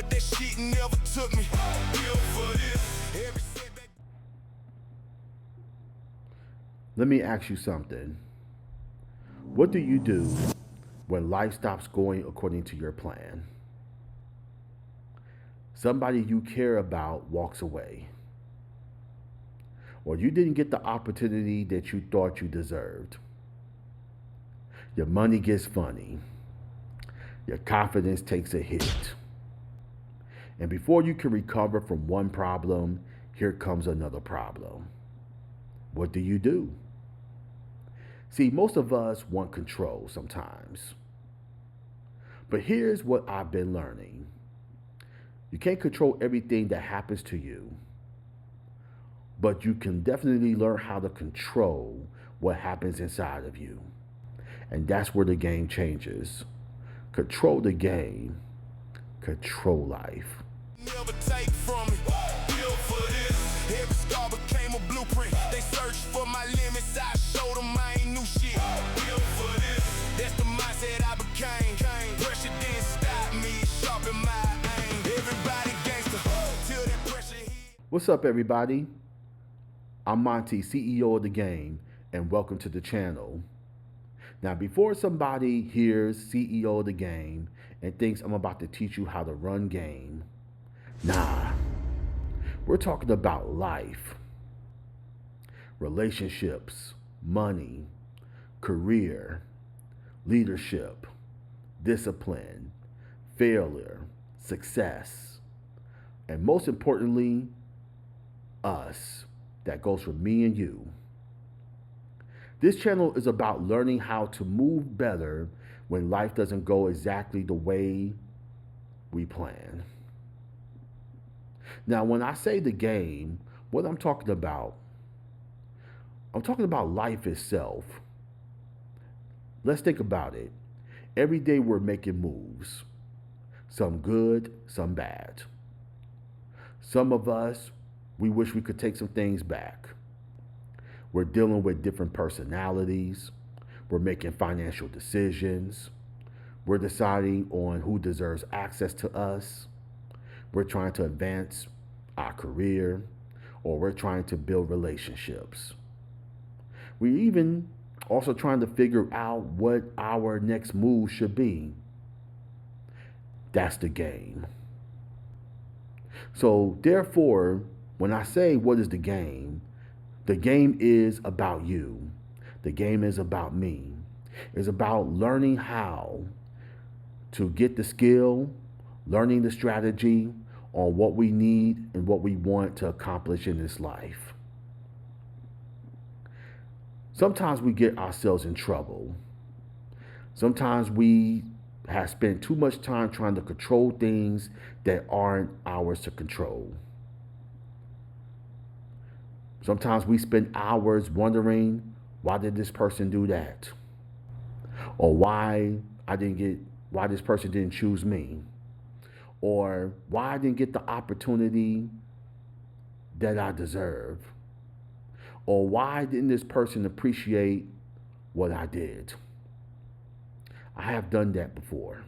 but that shit never took me. Built for this. Every setback. Let me ask you something. What do you do when life stops going according to your plan? Somebody you care about walks away, or you didn't get the opportunity that you thought you deserved. Your money gets funny. Your confidence takes a hit. And before you can recover from one problem, here comes another problem. What do you do? See, most of us want control sometimes. But here's what I've been learning. You can't control everything that happens to you, but you can definitely learn how to control what happens inside of you. And that's where the game changes. Control the game, control life. Never take from me. Built for this. Every scar became a blueprint. They searched for my limits. I showed them I ain't new shit. Built for this. That's the mindset I became. Pressure didn't stop me. Sharpen my aim. Everybody gangster till that pressure hit. What's up, everybody? I'm Monte, CEO of the game, and welcome to the channel. Now, before somebody hears CEO of the game and thinks I'm about to teach you how to run game, nah, we're talking about life, relationships, money, career, leadership, discipline, failure, success, and most importantly, us. That goes for me and you. This channel is about learning how to move better when life doesn't go exactly the way we plan. Now, when I say the game, what I'm talking about life itself. Let's think about it. Every day we're making moves, some good, some bad. Some of us, we wish we could take some things back. We're dealing with different personalities. We're making financial decisions. We're deciding on who deserves access to us. We're trying to advance our career, or we're trying to build relationships. We're even also trying to figure out what our next move should be. That's the game. So therefore, when I say what is the game is about you. The game is about me. It's about learning how to get the skill, learning the strategy on what we need and what we want to accomplish in this life. Sometimes we get ourselves in trouble. Sometimes we have spent too much time trying to control things that aren't ours to control. Sometimes we spend hours wondering, why did this person do that? Or why this person didn't choose me? Or why I didn't get the opportunity that I deserve? Or why didn't this person appreciate what I did? I have done that before.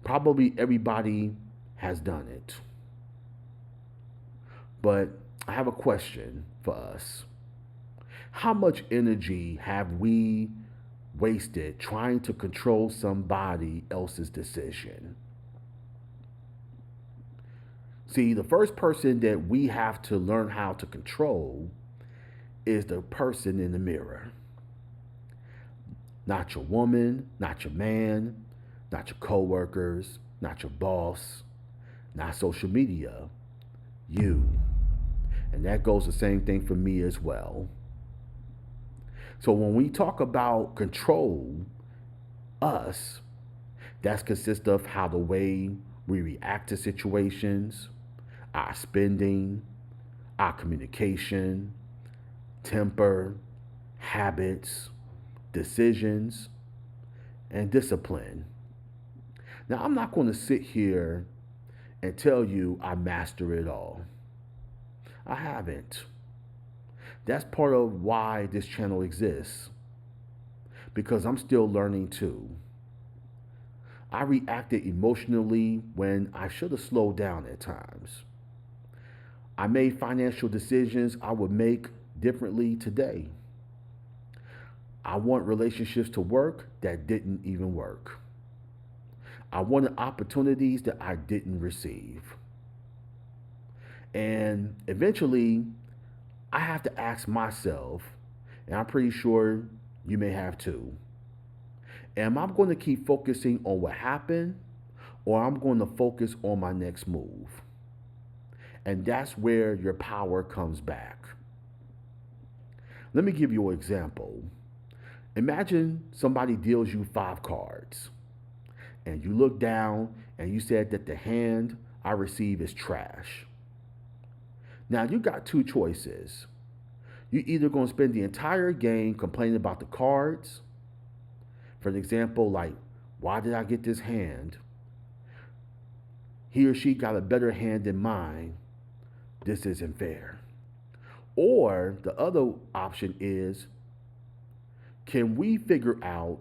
Probably everybody has done it. But I have a question for us. How much energy have we wasted trying to control somebody else's decision? See, the first person that we have to learn how to control is the person in the mirror. Not your woman, not your man, not your coworkers, not your boss, not social media. You. And that goes the same thing for me as well. So when we talk about control, us, that consists of how the way we react to situations, our spending, our communication, temper, habits, decisions, and discipline. Now, I'm not going to sit here and tell you I master it all. I haven't. That's part of why this channel exists. Because I'm still learning too. I reacted emotionally when I should have slowed down at times. I made financial decisions I would make differently today. I want relationships to work that didn't even work. I wanted opportunities that I didn't receive. And eventually, I have to ask myself, and I'm pretty sure you may have too, am I going to keep focusing on what happened or I'm going to focus on my next move? And that's where your power comes back. Let me give you an example. Imagine somebody deals you 5 cards and you look down and you said that the hand I receive is trash. Now you got 2 choices. You're either going to spend the entire game complaining about the cards. For an example, like, why did I get this hand? He or she got a better hand than mine. This isn't fair. Or the other option is, can we figure out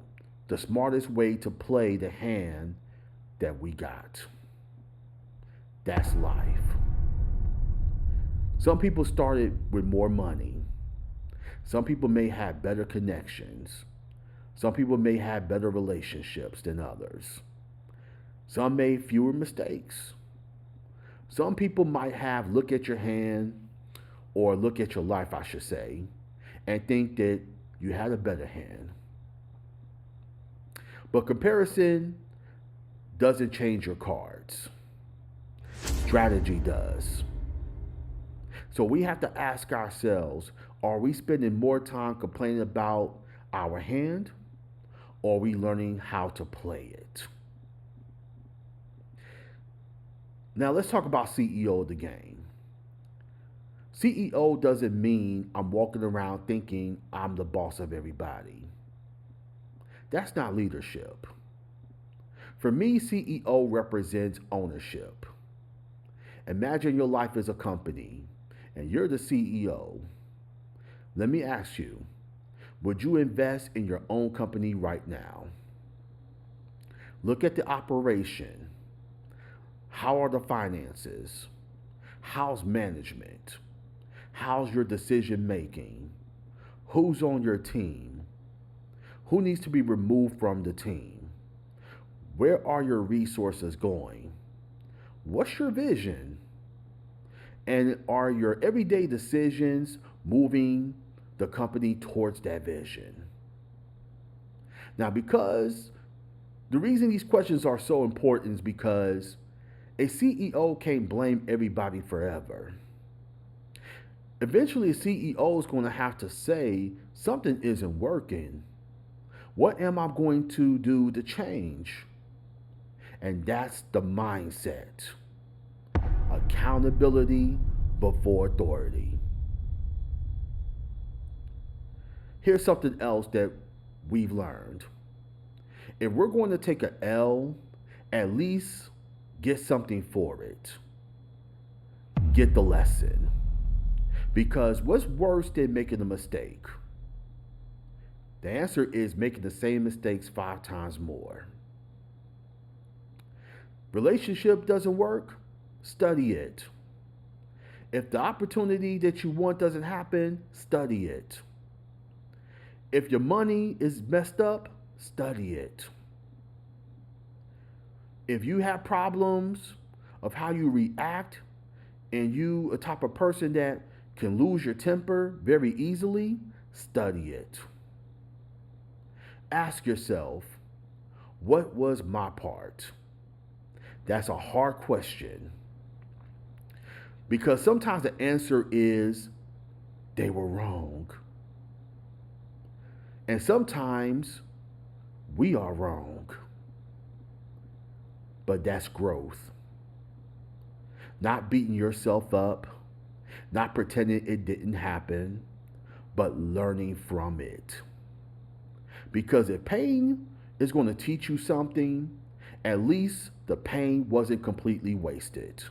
the smartest way to play the hand that we got? That's life. Some people started with more money. Some people may have better connections. Some people may have better relationships than others. Some made fewer mistakes. Some people might have look at your hand or look at your life, I should say, and think that you had a better hand. But comparison doesn't change your cards. Strategy does. So we have to ask ourselves, are we spending more time complaining about our hand or are we learning how to play it? Now let's talk about CEO of the game. CEO doesn't mean I'm walking around thinking I'm the boss of everybody. That's not leadership. For me, CEO represents ownership. Imagine your life as a company and you're the CEO. Let me ask you, would you invest in your own company right now? Look at the operation. How are the finances? How's management? How's your decision making? Who's on your team? Who needs to be removed from the team? Where are your resources going? What's your vision? And are your everyday decisions moving the company towards that vision? Now, because the reason these questions are so important is because a CEO can't blame everybody forever. Eventually, a CEO is going to have to say something isn't working. What am I going to do to change? And that's the mindset. Accountability before authority. Here's something else that we've learned. If we're going to take an L, at least get something for it. Get the lesson. Because what's worse than making a mistake? The answer is making the same mistakes 5 times more. Relationship doesn't work? Study it. If the opportunity that you want doesn't happen, study it. If your money is messed up, study it. If you have problems of how you react and you a type of person that can lose your temper very easily, study it. Ask yourself, what was my part? That's a hard question. Because sometimes the answer is they were wrong. And sometimes we are wrong. But that's growth. Not beating yourself up, not pretending it didn't happen, but learning from it. Because if pain is going to teach you something, at least the pain wasn't completely wasted.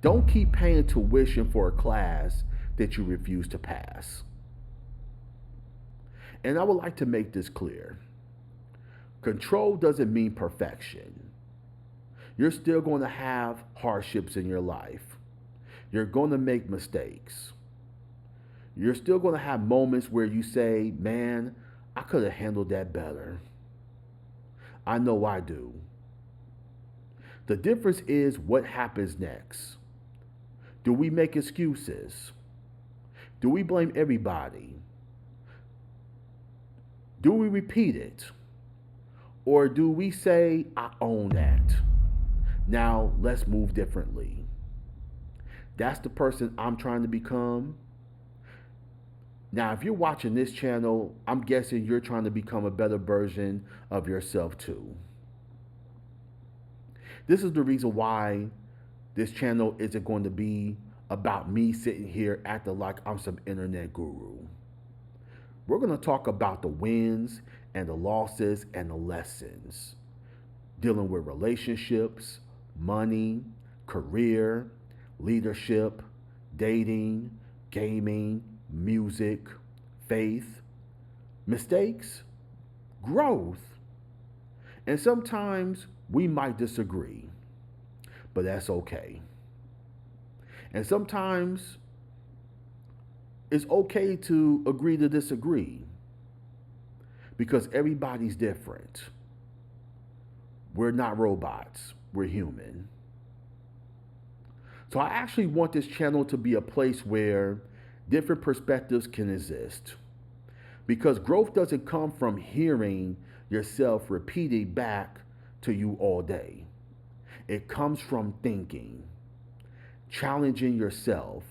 Don't keep paying tuition for a class that you refuse to pass. And I would like to make this clear. Control doesn't mean perfection. You're still going to have hardships in your life. You're going to make mistakes. You're still going to have moments where you say, man, I could have handled that better. I know I do. The difference is what happens next. Do we make excuses? Do we blame everybody? Do we repeat it? Or do we say, I own that? Now let's move differently. That's the person I'm trying to become. Now, if you're watching this channel, I'm guessing you're trying to become a better version of yourself too. This is the reason why this channel isn't going to be about me sitting here acting like I'm some internet guru. We're going to talk about the wins and the losses and the lessons, dealing with relationships, money, career, leadership, dating, gaming, music, faith, mistakes, growth. And sometimes we might disagree, but that's okay. And sometimes it's okay to agree to disagree because everybody's different. We're not robots, we're human. So I actually want this channel to be a place where different perspectives can exist. Because growth doesn't come from hearing yourself repeated back to you all day. It comes from thinking, challenging yourself,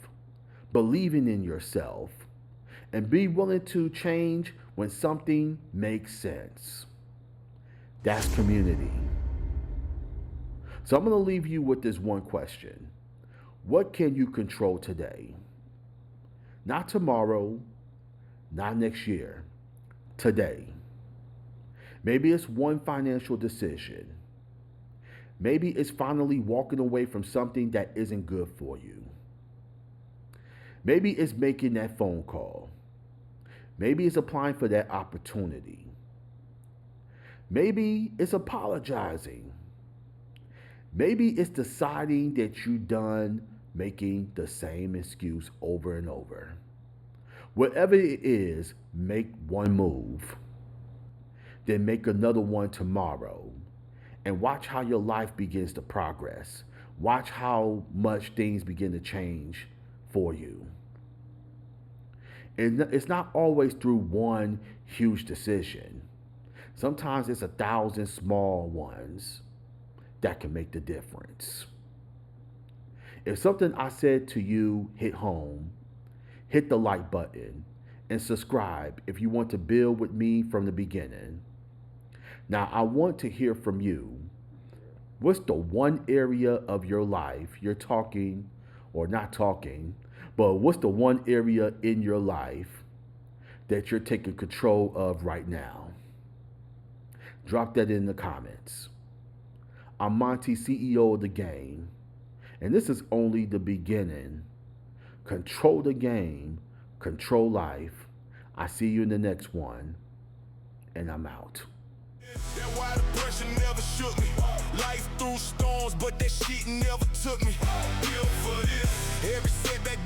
believing in yourself, and be willing to change when something makes sense. That's community. So I'm going to leave you with this one question. What can you control today? Not tomorrow, not next year, today. Maybe it's one financial decision. Maybe it's finally walking away from something that isn't good for you. Maybe it's making that phone call. Maybe it's applying for that opportunity. Maybe it's apologizing. Maybe it's deciding that you're done making the same excuse over and over. Whatever it is, make one move. Then make another one tomorrow. And watch how your life begins to progress. Watch how much things begin to change for you. And it's not always through one huge decision. Sometimes it's 1,000 small ones that can make the difference. If something I said to you hit home, hit the like button and subscribe if you want to build with me from the beginning. Now, I want to hear from you. What's the one area of your life you're talking or not talking, but what's the one area in your life that you're taking control of right now? Drop that in the comments. I'm Monte, CEO of the game, and this is only the beginning. Control the game, control life. I see you in the next one, and I'm out. That's why the pressure never shook me. Life through storms, but that shit never took me. Built for this. Every setback